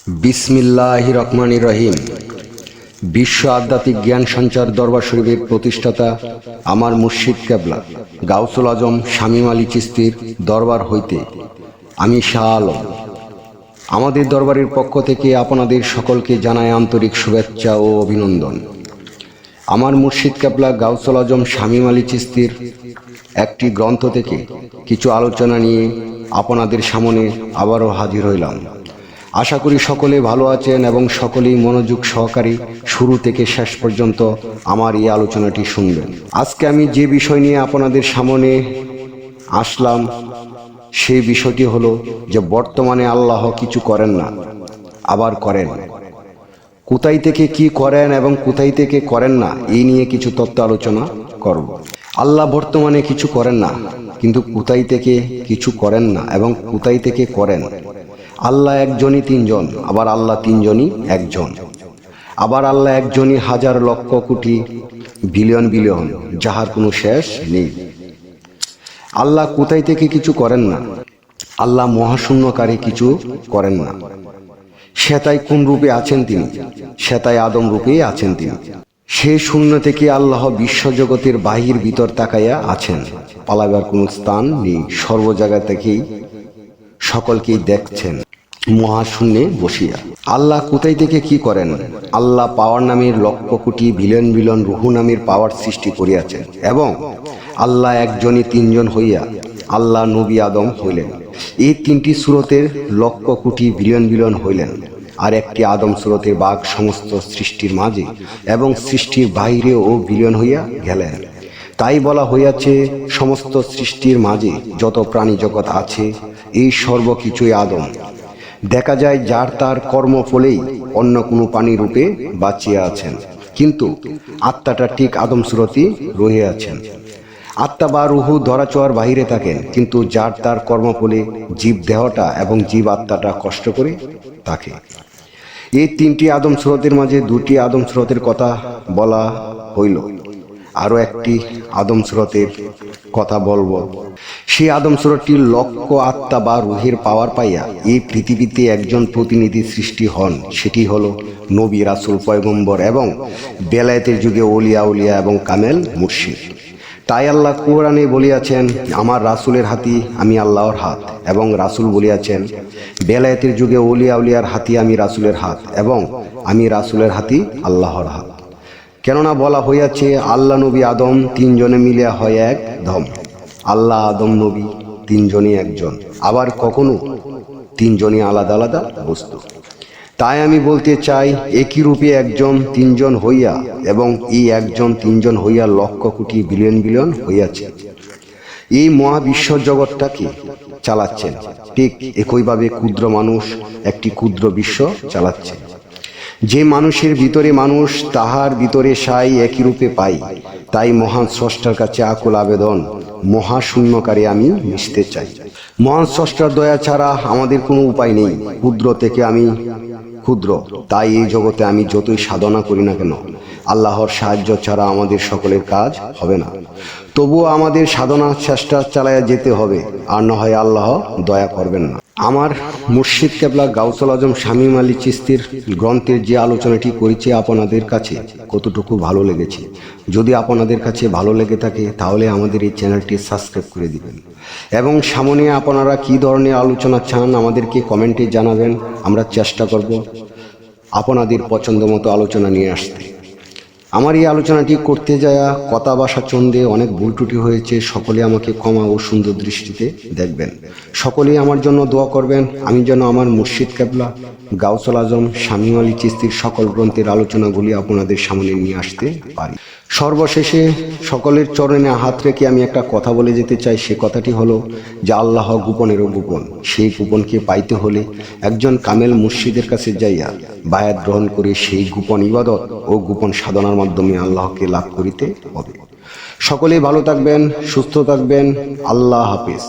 বিসমিল্লাহির রহমানির রহিম। বিশ্ব আধ্যাত্মিক জ্ঞান সঞ্চার দরবার শরীফের প্রতিষ্ঠাতা আমার মুর্শিদ কেবলা গাউসুল আজম শামীম আলী চিশতির দরবার হইতে আমি শাহ আলম আমাদের দরবারের পক্ষ থেকে আপনাদের সকলকে জানাই আন্তরিক শুভেচ্ছা ও অভিনন্দন। আমার মুর্শিদ কেবলা গাউসুল আজম শামীম আলী চিশতির একটি গ্রন্থ থেকে কিছু আলোচনা নিয়ে আপনাদের সামনে আবারও হাজির হইলাম। আশা করি সকলে ভালো আছেন এবং সকলেই মনোযোগ সহকারে শুরু থেকে শেষ পর্যন্ত আমার এই আলোচনাটি শুনবেন। আজকে আমি যে বিষয় নিয়ে আপনাদের সামনে আসলাম সেই বিষয়টি হলো যে বর্তমানে আল্লাহ কিছু করেন না, আবার করেন। কোথায় থেকে কি করেন এবং কোথায় থেকে করেন না এই নিয়ে কিছু তত্ত্ব আলোচনা করব। আল্লাহ বর্তমানে কিছু করেন না, কিন্তু কোথায় থেকে কিছু করেন না এবং কোথায় থেকে করেন। আল্লাহ একজনই তিনজন, আবার আল্লাহ তিনজনই একজন, আবার আল্লাহ একজনই হাজার লক্ষ কোটি বিলিয়ন বিলিয়ন, যাহার কোনো শেষ নেই। আল্লাহ কোথায় থেকে কিছু করেন না, আল্লাহ মহাশূন্যকারী কিছু করেন না। সেতাই কোন রূপে আছেন তিনি, সেতাই আদম রূপেই আছেন তিনি। সেই শূন্য থেকে আল্লাহ বিশ্বজগতের বাহির ভিতর তাকাইয়া আছেন, পালাবার কোনো স্থান নেই। সর্ব জায়গা থেকেই সকলকেই দেখছেন মহাশূন্যে বসিয়া। আল্লাহ কোথায় থেকে কি করেন? আল্লাহ পাওয়ার নামের লক্ষ কোটি বিলিয়ন বিলিয়ন রুহু নামের পাওয়ার সৃষ্টি করিয়াছেন এবং আল্লাহ একজনই তিনজন হইয়া আল্লাহ নবী আদম হইলেন। এই তিনটি সুরতের লক্ষ কোটি বিলিয়ন বিলিয়ন হইলেন, আর একটি আদম সুরতের বাঘ সমস্ত সৃষ্টির মাঝে এবং সৃষ্টির বাহিরেও বিলিয়ন হইয়া গেলেন। তাই বলা হইয়াছে সমস্ত সৃষ্টির মাঝে যত প্রাণী জগৎ আছে এই সর্বকিছুই আদম। দেখা যায় যার তার কর্মফলেই অন্য কোনো প্রাণী রূপে বাঁচিয়া আছেন, কিন্তু আত্মাটা ঠিক আদম সুরতই রহিয়াছেন। আত্মা বা রুহু ধরাছোঁয়ার বাহিরে থাকেন, কিন্তু যার তার কর্মফলে জীব দেহটা এবং জীব আত্মাটা কষ্ট করে থাকে। এই তিনটি আদম স্রোতের মাঝে দুটি আদম স্রোতের কথা বলা হইল, আরও একটি আদম স্রোতের কথা বলবো। সেই আদম স্রোতটির লক্ষ্য আত্মা বা রুহের পাওয়ার পাইয়া এই পৃথিবীতে একজন প্রতিনিধি সৃষ্টি হন, সেটি হলো নবী, রাসূল, পয়গম্বর এবং বেলায়েতের যুগে ওলিয়া উলিয়া এবং কামেল মুর্শিদ। তাই আল্লাহ কোরআনে বলিয়াছেন, আমার রাসূলের হাতি আমি আল্লাহর হাত, এবং রাসূল বলিয়াছেন বেলায়েতের যুগে ওলিয়া উলিয়ার হাতি আমি রাসূলের হাত, এবং আমি রাসূলের হাতি আল্লাহর হাত। কেননা বলা হইয়াছে আল্লাহ নবী আদম তিনজনে মিলিয়া হয় এক ধম। আল্লাহ আদম নবী তিনজনই একজন, আবার কখনো তিনজনই আলাদা আলাদা বস্তু। তাই আমি বলতে চাই একই রূপে একজন তিনজন হইয়া এবং এই একজন তিনজন হইয়া লক্ষ কোটি বিলিয়ন বিলিয়ন হইয়াছে। এই মহাবিশ্ব জগৎটাকে চালাচ্ছেন, ঠিক একইভাবে ক্ষুদ্র মানুষ একটি ক্ষুদ্র বিশ্ব চালাচ্ছে। যে মানুষের ভিতরে মানুষ, তাহার ভিতরে সাই একই রূপে পাই। তাই মহান স্রষ্টার কাছে আকুল আবেদন, মহাশূন্যকারে আমি মিশতে চাই। মহান স্রষ্টার দয়া ছাড়া আমাদের কোনো উপায় নেই। ক্ষুদ্র থেকে আমি ক্ষুদ্র, তাই এই জগতে আমি যতই সাধনা করি না কেন আল্লাহর সাহায্য ছাড়া আমাদের সকলের কাজ হবে না। তবুও আমাদের সাধনা চেষ্টা চালাইয়া যেতে হবে, আর না হয় আল্লাহ দয়া করবেন না। আমার মুর্শিদ কেবলা গাউসুল আজম শামীম আলী চিশতির গ্রন্থের যে আলোচনাটি করেছি আপনাদের কাছে কতটুকু ভালো লেগেছে? যদি আপনাদের কাছে ভালো লেগে থাকে তাহলে আমাদের এই চ্যানেলটি সাবস্ক্রাইব করে দিবেন, এবং সামনে আপনারা কী ধরনের আলোচনা চান আমাদেরকে কমেন্টে জানাবেন। আমরা চেষ্টা করব আপনাদের পছন্দ মতো আলোচনা নিয়ে আসতে। আমার এই আলোচনাটি করতে যাওয়া কথা ভাষা চন্দে অনেক ভুল ত্রুটি হয়েছে, সকলে আমাকে ক্ষমা ও সুন্দর দৃষ্টিতে দেখবেন। সকলেই আমার জন্য দোয়া করবেন, আমি যেন আমার মুর্শিদ কেবলা গাউসুল আজম শামীম আলী চিশতির সকল গ্রন্থের আলোচনাগুলি আপনাদের সামনে নিয়ে আসতে পারি। সর্বশেষে সকলের চরণে হাত রেখে আমি একটা কথা বলে যেতে চাই। সে কথাটি হলো যে আল্লাহ গোপনেরও গোপন। সেই গোপনকে পাইতে হলে একজন কামেল মুর্শিদের কাছে যাইয়া বায়াত গ্রহণ করে সেই গোপন ইবাদত ও গোপন সাধনার মাধ্যমে আল্লাহকে লাভ করিতে হবে। সকলেই ভালো থাকবেন, সুস্থ থাকবেন। আল্লাহ হাফেজ।